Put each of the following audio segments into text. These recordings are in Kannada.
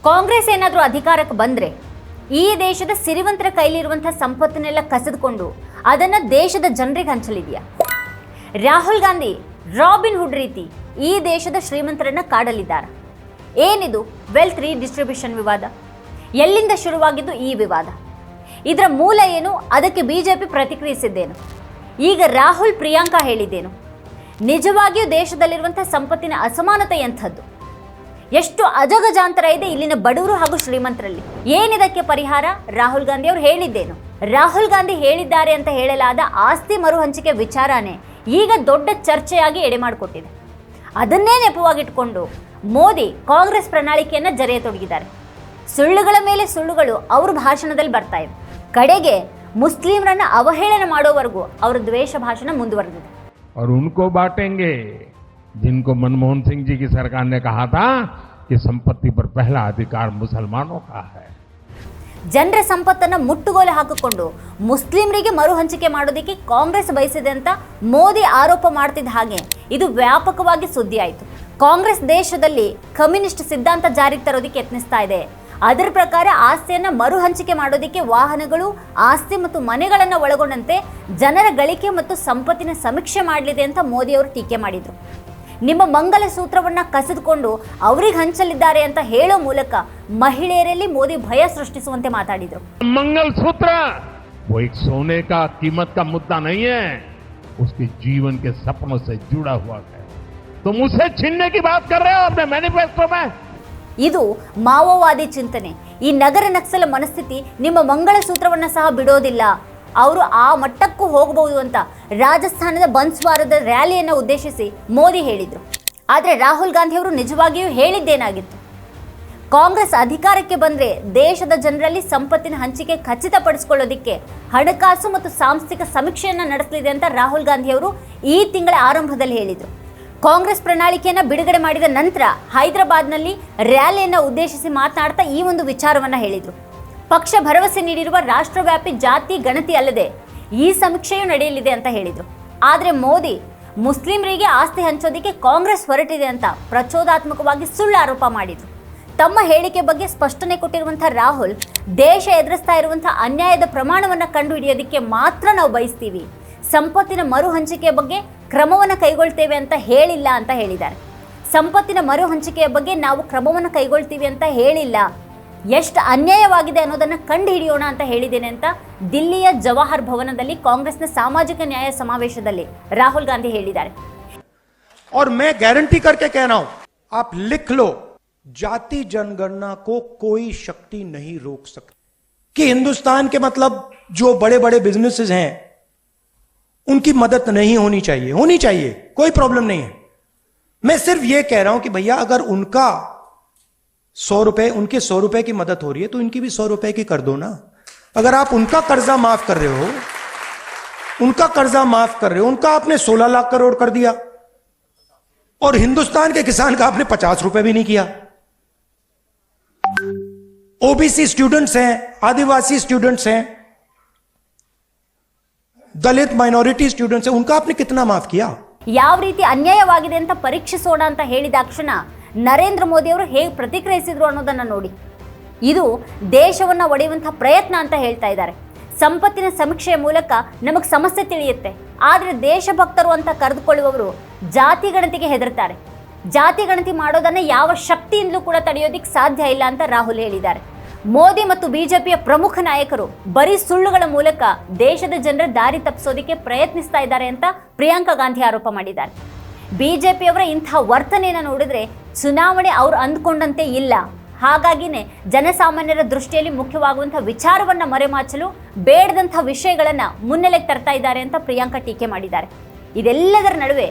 ಕಾಂಗ್ರೆಸ್ ಏನಾದರೂ ಅಧಿಕಾರಕ್ಕೆ ಬಂದರೆ ಈ ದೇಶದ ಸಿರಿವಂತರ ಕೈಲಿರುವಂತಹ ಸಂಪತ್ತನ್ನೆಲ್ಲ ಕಸಿದುಕೊಂಡು ಅದನ್ನು ದೇಶದ ಜನರಿಗೆ ಹಂಚಲಿದೆಯಾ? ರಾಹುಲ್ ಗಾಂಧಿ ರಾಬಿನ್ ಹುಡ್ ರೀತಿ ಈ ದೇಶದ ಶ್ರೀಮಂತರನ್ನ ಕಾಡಲಿದ್ದಾರೆ. ಏನಿದು ವೆಲ್ತ್ ರೀಡಿಸ್ಟ್ರಿಬ್ಯೂಷನ್ ವಿವಾದ? ಎಲ್ಲಿಂದ ಶುರುವಾಗಿದ್ದು ಈ ವಿವಾದ? ಇದರ ಮೂಲ ಏನು? ಅದಕ್ಕೆ ಬಿಜೆಪಿ ಪ್ರತಿಕ್ರಿಯಿಸಿದ್ದೇನು? ಈಗ ರಾಹುಲ್ ಪ್ರಿಯಾಂಕಾ ಹೇಳಿದ್ದೇನು? ನಿಜವಾಗಿಯೂ ದೇಶದಲ್ಲಿರುವಂಥ ಸಂಪತ್ತಿನ ಅಸಮಾನತೆ ಎಂಥದ್ದು? ಎಷ್ಟು ಅಜಗಜಾಂತರ ಇದೆ ಇಲ್ಲಿನ ಬಡವರು ಹಾಗೂ ಶ್ರೀಮಂತರಲ್ಲಿ? ಏನಿದಕ್ಕೆ ಪರಿಹಾರ? ರಾಹುಲ್ ಗಾಂಧಿ ಅವರು ಹೇಳಿದ್ದೇನು? ರಾಹುಲ್ ಗಾಂಧಿ ಹೇಳಿದ್ದಾರೆ ಅಂತ ಹೇಳಲಾದ ಆಸ್ತಿ ಮರು ಹಂಚಿಕೆ ವಿಚಾರನೇ ಈಗ ದೊಡ್ಡ ಚರ್ಚೆಯಾಗಿ ಎಡೆಮಾಡಿಕೊಟ್ಟಿದೆ. ಅದನ್ನೇ ನೆಪವಾಗಿಟ್ಕೊಂಡು ಮೋದಿ ಕಾಂಗ್ರೆಸ್ ಪ್ರಣಾಳಿಕೆಯನ್ನು ಜರೆಯತೊಡಗಿದ್ದಾರೆ. ಸುಳ್ಳುಗಳ ಮೇಲೆ ಸುಳ್ಳುಗಳು ಅವ್ರ ಭಾಷಣದಲ್ಲಿ ಬರ್ತಾ ಇದೆ. ಕಡೆಗೆ ಮುಸ್ಲಿಮರನ್ನ ಅವಹೇಳನ ಮಾಡೋವರೆಗೂ ಅವರ ದ್ವೇಷ ಭಾಷಣ ಮುಂದುವರೆದಿದೆ. और उनको बांटेंगे जिनको मनमोहन सिंह जी की सरकार ने कहा था कि संपत्ति पर पहला अधिकार मुसलमानों का है. ಜನರ ಸಂಪತ್ತನ್ನು ಮುಟ್ಟುಗೋಲು ಹಾಕಿಕೊಂಡು ಮುಸ್ಲಿಮರಿಗೆ ಮರು ಹಂಚಿಕೆ ಮಾಡೋದಕ್ಕೆ ಕಾಂಗ್ರೆಸ್ ಬಯಸಿದೆ ಅಂತ ಮೋದಿ ಆರೋಪ ಮಾಡ್ತಿದ್ದ ಹಾಗೆ ಇದು ವ್ಯಾಪಕವಾಗಿ ಸುದ್ದಿ ಆಯಿತು. ಕಾಂಗ್ರೆಸ್ ದೇಶದಲ್ಲಿ ಕಮ್ಯುನಿಸ್ಟ್ ಸಿದ್ಧಾಂತ ಜಾರಿಗೆ ತರೋದಕ್ಕೆ ಯತ್ನಿಸ್ತಾ ಇದೆ. ಅದರ ಪ್ರಕಾರ ಆಸ್ತಿಯನ್ನು ಮರು ಹಂಚಿಕೆ ಮಾಡೋದಕ್ಕೆ ವಾಹನಗಳು, ಆಸ್ತಿ ಮತ್ತು ಮನೆಗಳನ್ನು ಒಳಗೊಂಡಂತೆ ಜನರ ಗಳಿಕೆ ಮತ್ತು ಸಂಪತ್ತಿನ ಸಮೀಕ್ಷೆ ಮಾಡಲಿದೆ ಅಂತ ಮೋದಿ ಅವರು ಟೀಕೆ ಮಾಡಿದರು. ನಿಮ್ಮ ಮಂಗಲ ಸೂತ್ರವನ್ನು ಕಸಿದುಕೊಂಡು ಅವರಿಗೆ ಹಂಚಲಿದ್ದಾರೆ ಅಂತ ಹೇಳೋ ಮೂಲಕ ಮಹಿಳೆಯರಲ್ಲಿ ಮೋದಿ ಭಯ ಸೃಷ್ಟಿಸುವಂತೆ ಮಾತಾಡಿದರು. मंगल सूत्र वो एक सोने का कीमत का मुद्दा नहीं है, उसके जीवन के सपनों से जुड़ा हुआ है. तुम उसे छीनने की बात कर रहे हो अपने मैनिफेस्टो में. ಇದು ಮಾವೋವಾದಿ ಚಿಂತನೆ. ಈ ನಗರ ನಕ್ಸಲ ಮನಸ್ಥಿತಿ ನಿಮ್ಮ ಮಂಗಳ ಸೂತ್ರವನ್ನು ಸಹ ಬಿಡೋದಿಲ್ಲ. ಅವರು ಆ ಮಟ್ಟಕ್ಕೂ ಹೋಗಬಹುದು ಅಂತ ರಾಜಸ್ಥಾನದ ಬನ್ಸ್ವಾರದ ರ್ಯಾಲಿಯನ್ನು ಉದ್ದೇಶಿಸಿ ಮೋದಿ ಹೇಳಿದರು. ಆದರೆ ರಾಹುಲ್ ಗಾಂಧಿ ಅವರು ನಿಜವಾಗಿಯೂ ಹೇಳಿದ್ದೇನಾಗಿತ್ತು? ಕಾಂಗ್ರೆಸ್ ಅಧಿಕಾರಕ್ಕೆ ಬಂದರೆ ದೇಶದ ಜನರಲ್ಲಿ ಸಂಪತ್ತಿನ ಹಂಚಿಕೆ ಖಚಿತಪಡಿಸಿಕೊಳ್ಳೋದಕ್ಕೆ ಹಣಕಾಸು ಮತ್ತು ಸಾಂಸ್ಥಿಕ ಸಮೀಕ್ಷೆಯನ್ನು ನಡೆಸಲಿದೆ ಅಂತ ರಾಹುಲ್ ಗಾಂಧಿ ಅವರು ಈ ತಿಂಗಳ ಆರಂಭದಲ್ಲಿ ಹೇಳಿದರು. ಕಾಂಗ್ರೆಸ್ ಪ್ರಣಾಳಿಕೆಯನ್ನು ಬಿಡುಗಡೆ ಮಾಡಿದ ನಂತರ ಹೈದರಾಬಾದ್ನಲ್ಲಿ ರ್ಯಾಲಿಯನ್ನು ಉದ್ದೇಶಿಸಿ ಮಾತನಾಡ್ತಾ ಈ ಒಂದು ವಿಚಾರವನ್ನು ಹೇಳಿದರು. ಪಕ್ಷ ಭರವಸೆ ನೀಡಿರುವ ರಾಷ್ಟ್ರವ್ಯಾಪಿ ಜಾತಿ ಗಣತಿ ಅಲ್ಲದೆ ಈ ಸಮೀಕ್ಷೆಯೂ ನಡೆಯಲಿದೆ ಅಂತ ಹೇಳಿದರು. ಆದರೆ ಮೋದಿ ಮುಸ್ಲಿಮರಿಗೆ ಆಸ್ತಿ ಹಂಚೋದಕ್ಕೆ ಕಾಂಗ್ರೆಸ್ ಹೊರಟಿದೆ ಅಂತ ಪ್ರಚೋದಾತ್ಮಕವಾಗಿ ಸುಳ್ಳು ಆರೋಪ ಮಾಡಿದರು. ತಮ್ಮ ಹೇಳಿಕೆ ಬಗ್ಗೆ ಸ್ಪಷ್ಟನೆ ಕೊಟ್ಟಿರುವಂಥ ರಾಹುಲ್, ದೇಶ ಎದುರಿಸ್ತಾ ಇರುವಂಥ ಅನ್ಯಾಯದ ಪ್ರಮಾಣವನ್ನು ಕಂಡುಹಿಡಿಯೋದಕ್ಕೆ ಮಾತ್ರ ನಾವು ಬಯಸ್ತೀವಿ, ಸಂಪತ್ತಿನ ಮರು ಹಂಚಿಕೆಯ ಬಗ್ಗೆ ಕ್ರಮವನ್ನು ಕೈಗೊಳ್ತೇವೆ ಅಂತ ಹೇಳಿಲ್ಲ ಅಂತ ಹೇಳಿದ್ದಾರೆ. ಸಂಪತ್ತಿನ ಮರು ಹಂಚಿಕೆಯ ಬಗ್ಗೆ ನಾವು ಕ್ರಮವನ್ನು ಕೈಗೊಳ್ತೀವಿ ಅಂತ ಹೇಳಿಲ್ಲ, ಎಷ್ಟು ಅನ್ಯಾಯವಾಗಿದೆ ಅನ್ನೋದನ್ನು ಕಂಡು ಹಿಡಿಯೋಣ ಅಂತ ಹೇಳಿದ್ದೇನೆ ಅಂತ ದಿಲ್ಲಿಯ ಜವಾಹರ್ ಭವನದಲ್ಲಿ ಕಾಂಗ್ರೆಸ್ನ ಸಾಮಾಜಿಕ ನ್ಯಾಯ ಸಮಾವೇಶದಲ್ಲಿ ರಾಹುಲ್ ಗಾಂಧಿ ಹೇಳಿದ್ದಾರೆ. और मैं गारंटी करके कह रहा हूं, आप लिख लो, जाति जनगणना को कोई शक्ति नहीं रोक सकती. कि हिंदुस्तान के मतलब जो बड़े बड़े बिजनेसेस हैं उनकी मदद नहीं होनी चाहिए, कोई प्रॉब्लम नहीं है. मैं सिर्फ यह कह रहा हूं कि भैया अगर उनका 100 रुपए, उनके 100 रुपए की मदद हो रही है तो इनकी भी 100 रुपए की कर दो ना. अगर आप उनका कर्जा माफ कर रहे हो, उनका आपने 16 लाख करोड़ कर दिया और हिंदुस्तान के किसान का आपने 50 रुपए भी नहीं किया. ओबीसी स्टूडेंट्स हैं, आदिवासी स्टूडेंट्स हैं, दलित माइनॉरिटी स्टूडेंट्स हैं, उनका आपने कितना माफ किया? ಯಾವ ರೀತಿ ಅನ್ಯಾಯವಾಗಿದೆ ಅಂತ ಪರೀಕ್ಷಿಸೋಣ ಅಂತ ಹೇಳಿದಾಕ್ಷಣ ನರೇಂದ್ರ ಮೋದಿ ಅವರು ಹೇಗೆ ಪ್ರತಿಕ್ರಿಯಿಸಿದ್ರು ಅನ್ನೋದನ್ನ ನೋಡಿ. ಇದು ದೇಶವನ್ನ ಒಡೆಯುವಂತಹ ಪ್ರಯತ್ನ ಅಂತ ಹೇಳ್ತಾ ಇದ್ದಾರೆ. ಸಂಪತ್ತಿನ ಸಮೀಕ್ಷೆಯ ಮೂಲಕ ನಮಗೆ ಸಮಸ್ಯೆ ತಿಳಿಯುತ್ತೆ, ಆದರೆ ದೇಶಭಕ್ತರು ಅಂತ ಕರೆದುಕೊಳ್ಳುವವರು ಜಾತಿ ಗಣತಿಗೆ ಹೆದರ್ತಾರೆ. ಜಾತಿ ಗಣತಿ ಮಾಡೋದನ್ನ ಯಾವ ಶಕ್ತಿಯಿಂದಲೂ ಕೂಡ ತಡೆಯೋದಿಕ್ಕೆ ಸಾಧ್ಯ ಇಲ್ಲ ಅಂತ ರಾಹುಲ್ ಹೇಳಿದ್ದಾರೆ. ಮೋದಿ ಮತ್ತು ಬಿಜೆಪಿಯ ಪ್ರಮುಖ ನಾಯಕರು ಬರೀ ಸುಳ್ಳುಗಳ ಮೂಲಕ ದೇಶದ ಜನರ ದಾರಿ ತಪ್ಪಿಸೋದಕ್ಕೆ ಪ್ರಯತ್ನಿಸ್ತಾ ಇದ್ದಾರೆ ಅಂತ ಪ್ರಿಯಾಂಕಾ ಗಾಂಧಿ ಆರೋಪ ಮಾಡಿದ್ದಾರೆ. ಬಿಜೆಪಿಯವರ ಇಂತಹ ವರ್ತನೆಯನ್ನು ನೋಡಿದ್ರೆ ಚುನಾವಣೆ ಅವರು ಅಂದ್ಕೊಂಡಂತೆ ಇಲ್ಲ, ಹಾಗಾಗಿನೇ ಜನಸಾಮಾನ್ಯರ ದೃಷ್ಟಿಯಲ್ಲಿ ಮುಖ್ಯವಾಗುವಂಥ ವಿಚಾರವನ್ನು ಮರೆಮಾಚಲು ಬೇಡದಂಥ ವಿಷಯಗಳನ್ನು ಮುನ್ನೆಲೆಗೆ ತರ್ತಾ ಇದ್ದಾರೆ ಅಂತ ಪ್ರಿಯಾಂಕಾ ಟೀಕೆ ಮಾಡಿದ್ದಾರೆ. ಇದೆಲ್ಲದರ ನಡುವೆ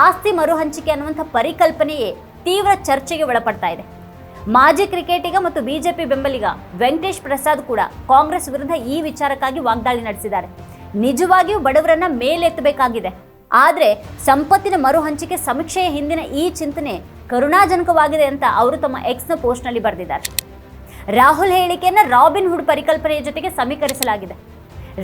ಆಸ್ತಿ ಮರು ಹಂಚಿಕೆ ಅನ್ನುವಂಥ ಪರಿಕಲ್ಪನೆಯೇ ತೀವ್ರ ಚರ್ಚೆಗೆ ಒಳಪಡ್ತಾ ಇದೆ. ಮಾಜಿ ಕ್ರಿಕೆಟಿಗ ಮತ್ತು ಬಿಜೆಪಿ ಬೆಂಬಲಿಗ ವೆಂಕಟೇಶ್ ಪ್ರಸಾದ್ ಕೂಡ ಕಾಂಗ್ರೆಸ್ ವಿರುದ್ಧ ಈ ವಿಚಾರಕ್ಕಾಗಿ ವಾಗ್ದಾಳಿ ನಡೆಸಿದ್ದಾರೆ. ನಿಜವಾಗಿಯೂ ಬಡವರನ್ನ ಮೇಲೆತ್ತಬೇಕಾಗಿದೆ, ಆದರೆ ಸಂಪತ್ತಿನ ಮರು ಹಂಚಿಕೆ ಸಮೀಕ್ಷೆಯ ಹಿಂದಿನ ಈ ಚಿಂತನೆ ಕರುಣಾಜನಕವಾಗಿದೆ ಅಂತ ಅವರು ತಮ್ಮ ಎಕ್ಸ್ನ ಪೋಸ್ಟ್ನಲ್ಲಿ ಬರೆದಿದ್ದಾರೆ. ರಾಹುಲ್ ಹೇಳಿಕೆಯನ್ನು ರಾಬಿನ್ ಹುಡ್ ಪರಿಕಲ್ಪನೆಯ ಜೊತೆಗೆ ಸಮೀಕರಿಸಲಾಗಿದೆ.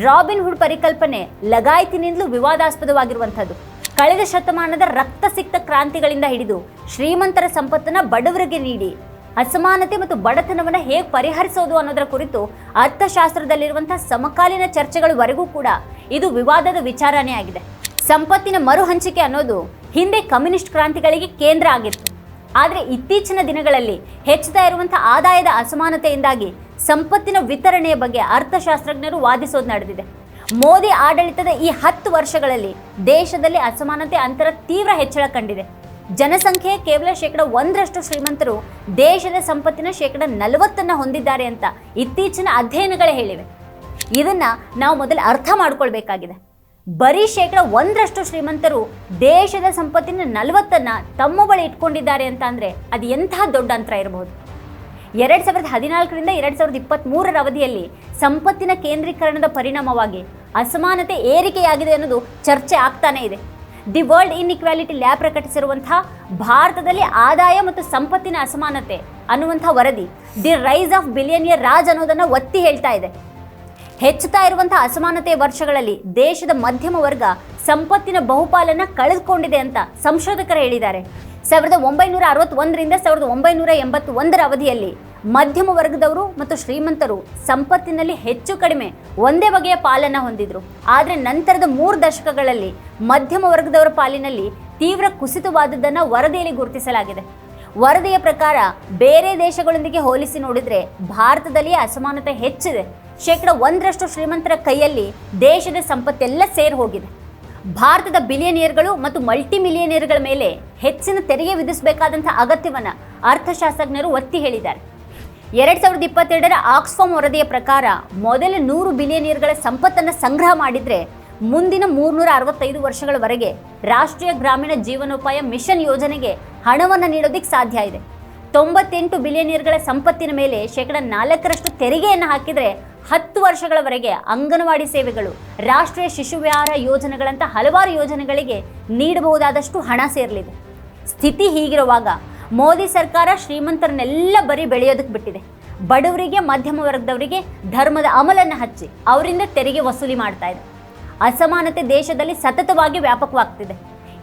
ರಾಬಿನ್ ಹುಡ್ ಪರಿಕಲ್ಪನೆ ಲಗಾಯತಿನಿಂದಲೂ ವಿವಾದಾಸ್ಪದವಾಗಿರುವಂಥದ್ದು. ಕಳೆದ ಶತಮಾನದ ರಕ್ತಸಿಕ್ತ ಕ್ರಾಂತಿಗಳಿಂದ ಹಿಡಿದು ಶ್ರೀಮಂತರ ಸಂಪತ್ತನ್ನು ಬಡವರಿಗೆ ನೀಡಿ ಅಸಮಾನತೆ ಮತ್ತು ಬಡತನವನ್ನು ಹೇಗೆ ಪರಿಹರಿಸೋದು ಅನ್ನೋದರ ಕುರಿತು ಅರ್ಥಶಾಸ್ತ್ರದಲ್ಲಿರುವಂತಹ ಸಮಕಾಲೀನ ಚರ್ಚೆಗಳವರೆಗೂ ಕೂಡ ಇದು ವಿವಾದದ ವಿಚಾರನೇ ಆಗಿದೆ. ಸಂಪತ್ತಿನ ಮರು ಹಂಚಿಕೆ ಅನ್ನೋದು ಹಿಂದೆ ಕಮ್ಯುನಿಸ್ಟ್ ಕ್ರಾಂತಿಗಳಿಗೆ ಕೇಂದ್ರ ಆಗಿತ್ತು. ಆದರೆ ಇತ್ತೀಚಿನ ದಿನಗಳಲ್ಲಿ ಹೆಚ್ಚುತ್ತಾ ಇರುವಂತಹ ಆದಾಯದ ಅಸಮಾನತೆಯಿಂದಾಗಿ ಸಂಪತ್ತಿನ ವಿತರಣೆಯ ಬಗ್ಗೆ ಅರ್ಥಶಾಸ್ತ್ರಜ್ಞರು ವಾದಿಸೋದು ನಡೆದಿದೆ. ಮೋದಿ ಆಡಳಿತದ ಈ 10 ವರ್ಷಗಳಲ್ಲಿ ದೇಶದಲ್ಲಿ ಅಸಮಾನತೆ ಅಂತರ ತೀವ್ರ ಹೆಚ್ಚಳ ಕಂಡಿದೆ. ಜನಸಂಖ್ಯೆ ಕೇವಲ 1% ಶ್ರೀಮಂತರು ದೇಶದ ಸಂಪತ್ತಿನ 40% ಹೊಂದಿದ್ದಾರೆ ಅಂತ ಇತ್ತೀಚಿನ ಅಧ್ಯಯನಗಳೇ ಹೇಳಿವೆ. ಇದನ್ನ ನಾವು ಮೊದಲು ಅರ್ಥ ಮಾಡ್ಕೊಳ್ಬೇಕಾಗಿದೆ. ಬರೀ 1% ಶ್ರೀಮಂತರು ದೇಶದ ಸಂಪತ್ತಿನ 40% ತಮ್ಮ ಬಳಿ ಇಟ್ಕೊಂಡಿದ್ದಾರೆ ಅಂತ ಅಂದ್ರೆ ಅದು ಎಂತಹ ದೊಡ್ಡ ಅಂತರ ಇರಬಹುದು. 2014ರಿಂದ 2023ರ ಅವಧಿಯಲ್ಲಿ ಸಂಪತ್ತಿನ ಕೇಂದ್ರೀಕರಣದ ಪರಿಣಾಮವಾಗಿ ಅಸಮಾನತೆ ಏರಿಕೆಯಾಗಿದೆ ಅನ್ನೋದು ಚರ್ಚೆ ಆಗ್ತಾನೆ ಇದೆ. ದಿ ವರ್ಲ್ಡ್ ಇನ್ಇಕ್ವಾಲಿಟಿ ಲ್ಯಾಬ್ ಪ್ರಕಟಿಸಿರುವಂತಹ ಭಾರತದಲ್ಲಿ ಆದಾಯ ಮತ್ತು ಸಂಪತ್ತಿನ ಅಸಮಾನತೆ ಅನ್ನುವಂಥ ವರದಿ the rise of billionaire Raj ಅನ್ನೋದನ್ನು ಒತ್ತಿ ಹೇಳ್ತಾ ಇದೆ. ಹೆಚ್ಚುತ್ತಾ ಇರುವಂತಹ ಅಸಮಾನತೆಯ ವರ್ಷಗಳಲ್ಲಿ ದೇಶದ ಮಧ್ಯಮ ವರ್ಗ ಸಂಪತ್ತಿನ ಬಹುಪಾಲನ್ನ ಕಳೆದುಕೊಂಡಿದೆ ಅಂತ ಸಂಶೋಧಕರು ಹೇಳಿದ್ದಾರೆ. 1961ರಿಂದ 1981ರ ಅವಧಿಯಲ್ಲಿ ಮಧ್ಯಮ ವರ್ಗದವರು ಮತ್ತು ಶ್ರೀಮಂತರು ಸಂಪತ್ತಿನಲ್ಲಿ ಹೆಚ್ಚು ಕಡಿಮೆ ಒಂದೇ ಬಗೆಯ ಪಾಲನ್ನ ಹೊಂದಿದ್ರು. ಆದರೆ ನಂತರದ 3 ದಶಕಗಳಲ್ಲಿ ಮಧ್ಯಮ ವರ್ಗದವರ ಪಾಲಿನಲ್ಲಿ ತೀವ್ರ ಕುಸಿತವಾದದ್ದನ್ನು ವರದಿಯಲ್ಲಿ ಗುರುತಿಸಲಾಗಿದೆ. ವರದಿಯ ಪ್ರಕಾರ ಬೇರೆ ದೇಶಗಳೊಂದಿಗೆ ಹೋಲಿಸಿ ನೋಡಿದ್ರೆ ಭಾರತದಲ್ಲಿ ಅಸಮಾನತೆ ಹೆಚ್ಚಿದೆ. 1% ಶ್ರೀಮಂತರ ಕೈಯಲ್ಲಿ ದೇಶದ ಸಂಪತ್ತೆಲ್ಲ ಸೇರಿ ಹೋಗಿದೆ. ಭಾರತದ ಬಿಲಿಯನಿಯರ್ಗಳು ಮತ್ತು ಮಲ್ಟಿ ಮಿಲಿಯನಿಯರ್ಗಳ ಮೇಲೆ ಹೆಚ್ಚಿನ ತೆರಿಗೆ ವಿಧಿಸಬೇಕಾದಂಥ ಅಗತ್ಯವನ್ನು ಅರ್ಥಶಾಸ್ತ್ರಜ್ಞರು ಒತ್ತಿ ಹೇಳಿದ್ದಾರೆ. 2022ರ ಆಕ್ಸ್ಫಾಮ್ ವರದಿಯ ಪ್ರಕಾರ ಮೊದಲ 100 ಬಿಲಿಯನಿಯರ್ಗಳ ಸಂಪತ್ತನ್ನು ಸಂಗ್ರಹ ಮಾಡಿದರೆ ಮುಂದಿನ 365 ವರ್ಷಗಳವರೆಗೆ ರಾಷ್ಟ್ರೀಯ ಗ್ರಾಮೀಣ ಜೀವನೋಪಾಯ ಮಿಷನ್ ಯೋಜನೆಗೆ ಹಣವನ್ನು ನೀಡೋದಕ್ಕೆ ಸಾಧ್ಯ ಇದೆ. 98 ಬಿಲಿಯನಿಯರ್ಗಳ ಸಂಪತ್ತಿನ ಮೇಲೆ 4% ತೆರಿಗೆಯನ್ನು ಹಾಕಿದರೆ 10 ವರ್ಷಗಳವರೆಗೆ ಅಂಗನವಾಡಿ ಸೇವೆಗಳು, ರಾಷ್ಟ್ರೀಯ ಶಿಶು ವಿಹಾರ ಯೋಜನೆಗಳಂಥ ಹಲವಾರು ಯೋಜನೆಗಳಿಗೆ ನೀಡಬಹುದಾದಷ್ಟು ಹಣ ಸೇರಲಿದೆ. ಸ್ಥಿತಿ ಹೀಗಿರುವಾಗ ಮೋದಿ ಸರ್ಕಾರ ಶ್ರೀಮಂತರನ್ನೆಲ್ಲ ಬರೀ ಬೆಳೆಯೋದಕ್ಕೆ ಬಿಟ್ಟಿದೆ. ಬಡವರಿಗೆ, ಮಧ್ಯಮ ವರ್ಗದವರಿಗೆ ಧರ್ಮದ ಅಮಲನ್ನು ಹಚ್ಚಿ ಅವರಿಂದ ತೆರಿಗೆ ವಸೂಲಿ ಮಾಡ್ತಾ ಇದೆ. ಅಸಮಾನತೆ ದೇಶದಲ್ಲಿ ಸತತವಾಗಿ ವ್ಯಾಪಕವಾಗ್ತಿದೆ.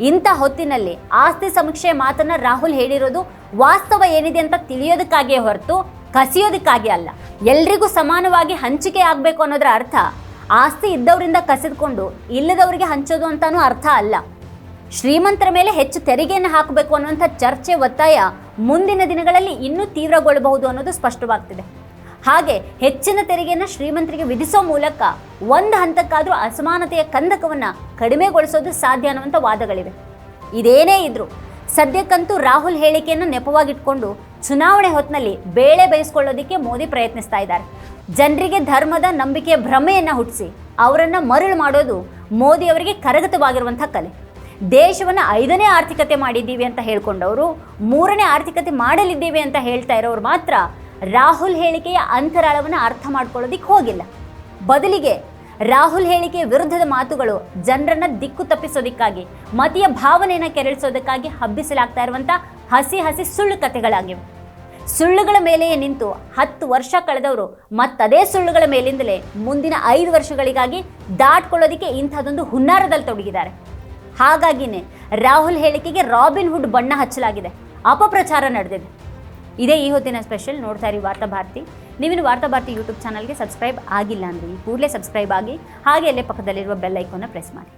ಇಂಥ ಹೊತ್ತಿನಲ್ಲಿ ಆಸ್ತಿ ಸಮೀಕ್ಷೆಯ ಮಾತನ್ನ ರಾಹುಲ್ ಹೇಳಿರೋದು ವಾಸ್ತವ ಏನಿದೆ ಅಂತ ತಿಳಿಯೋದಕ್ಕಾಗಿಯೇ ಹೊರತು ಕಸಿಯೋದಕ್ಕಾಗಿ ಅಲ್ಲ. ಎಲ್ರಿಗೂ ಸಮಾನವಾಗಿ ಹಂಚಿಕೆ ಆಗಬೇಕು ಅನ್ನೋದರ ಅರ್ಥ ಆಸ್ತಿ ಇದ್ದವರಿಂದ ಕಸಿದುಕೊಂಡು ಇಲ್ಲದವರಿಗೆ ಹಂಚೋದು ಅಂತಾನೂ ಅರ್ಥ ಅಲ್ಲ. ಶ್ರೀಮಂತರ ಮೇಲೆ ಹೆಚ್ಚು ತೆರಿಗೆಯನ್ನು ಹಾಕಬೇಕು ಅನ್ನುವಂಥ ಚರ್ಚೆ, ಒತ್ತಾಯ ಮುಂದಿನ ದಿನಗಳಲ್ಲಿ ಇನ್ನೂ ತೀವ್ರಗೊಳ್ಳಬಹುದು ಅನ್ನೋದು ಸ್ಪಷ್ಟವಾಗ್ತಿದೆ. ಹಾಗೆ ಹೆಚ್ಚಿನ ತೆರಿಗೆಯನ್ನು ಶ್ರೀಮಂತರಿಗೆ ವಿಧಿಸೋ ಮೂಲಕ ಒಂದು ಹಂತಕ್ಕಾದರೂ ಅಸಮಾನತೆಯ ಕಂದಕವನ್ನು ಕಡಿಮೆಗೊಳಿಸೋದು ಸಾಧ್ಯ ಅನ್ನುವಂಥ ವಾದಗಳಿವೆ. ಇದೇನೇ ಇದ್ರೂ ಸದ್ಯಕ್ಕಂತೂ ರಾಹುಲ್ ಹೇಳಿಕೆಯನ್ನು ನೆಪವಾಗಿಟ್ಕೊಂಡು ಚುನಾವಣೆ ಹೊತ್ತಿನಲ್ಲಿ ಬೇಳೆ ಬೇಯಿಸ್ಕೊಳ್ಳೋದಕ್ಕೆ ಮೋದಿ ಪ್ರಯತ್ನಿಸ್ತಾ ಇದ್ದಾರೆ. ಜನರಿಗೆ ಧರ್ಮದ ನಂಬಿಕೆಯ ಭ್ರಮೆಯನ್ನು ಹುಟ್ಟಿಸಿ ಅವರನ್ನು ಮರಳು ಮಾಡೋದು ಮೋದಿ ಅವರಿಗೆ ಕರಗತವಾಗಿರುವಂಥ ಕಲೆ. ದೇಶವನ್ನು 5ನೇ ಆರ್ಥಿಕತೆ ಮಾಡಿದ್ದೀವಿ ಅಂತ ಹೇಳ್ಕೊಂಡವರು 3ನೇ ಆರ್ಥಿಕತೆ ಮಾಡಲಿದ್ದೀವಿ ಅಂತ ಹೇಳ್ತಾ ಇರೋರು ಮಾತ್ರ ರಾಹುಲ್ ಹೇಳಿಕೆಯ ಅಂತರಾಳವನ್ನು ಅರ್ಥ ಮಾಡ್ಕೊಳ್ಳೋದಿಕ್ಕೆ ಹೋಗಿಲ್ಲ. ಬದಲಿಗೆ ರಾಹುಲ್ ಹೇಳಿಕೆಯ ವಿರುದ್ಧದ ಮಾತುಗಳು ಜನರನ್ನ ದಿಕ್ಕು ತಪ್ಪಿಸೋದಕ್ಕಾಗಿ, ಮತೀಯ ಭಾವನೆಯನ್ನು ಕೆರಳಿಸೋದಕ್ಕಾಗಿ ಹಬ್ಬಿಸಲಾಗ್ತಾ ಇರುವಂಥ ಹಸಿ ಸುಳ್ಳು ಕಥೆಗಳಾಗಿವೆ. ಸುಳ್ಳುಗಳ ಮೇಲೆಯೇ ನಿಂತು 10 ವರ್ಷ ಕಳೆದವರು ಮತ್ತದೇ ಸುಳ್ಳುಗಳ ಮೇಲಿಂದಲೇ ಮುಂದಿನ 5 ವರ್ಷಗಳಿಗಾಗಿ ದಾಟ್ಕೊಳ್ಳೋದಕ್ಕೆ ಇಂಥದ್ದೊಂದು ಹುನ್ನಾರದಲ್ಲಿ ತೊಡಗಿದ್ದಾರೆ. ಹಾಗಾಗಿನೇ ರಾಹುಲ್ ಹೇಳಿಕೆಗೆ ರಾಬಿನ್ ಹುಡ್ ಬಣ್ಣ ಹಚ್ಚಲಾಗಿದೆ, ಅಪಪ್ರಚಾರ ನಡೆದಿದೆ. ಇದೇ ಈ ಹೊತ್ತಿನ ಸ್ಪೆಷಲ್. ನೋಡ್ತಾ ಇರಿ ವಾರ್ತಾ ಭಾರತಿ. ನೀವಿನ್ನು ವಾರ್ತಾ ಭಾರತಿ ಯೂಟ್ಯೂಬ್ ಚಾನಲ್ಗೆ ಸಬ್ಸ್ಕ್ರೈಬ್ ಆಗಿಲ್ಲ ಅಂದರೆ ಈ ಕೂಡಲೇ ಸಬ್ಸ್ಕ್ರೈಬ್ ಆಗಿ, ಹಾಗೆ ಅಲ್ಲೇ ಪಕ್ಕದಲ್ಲಿರುವ ಬೆಲ್ ಐಕಾನ್ನ ಪ್ರೆಸ್ ಮಾಡಿ.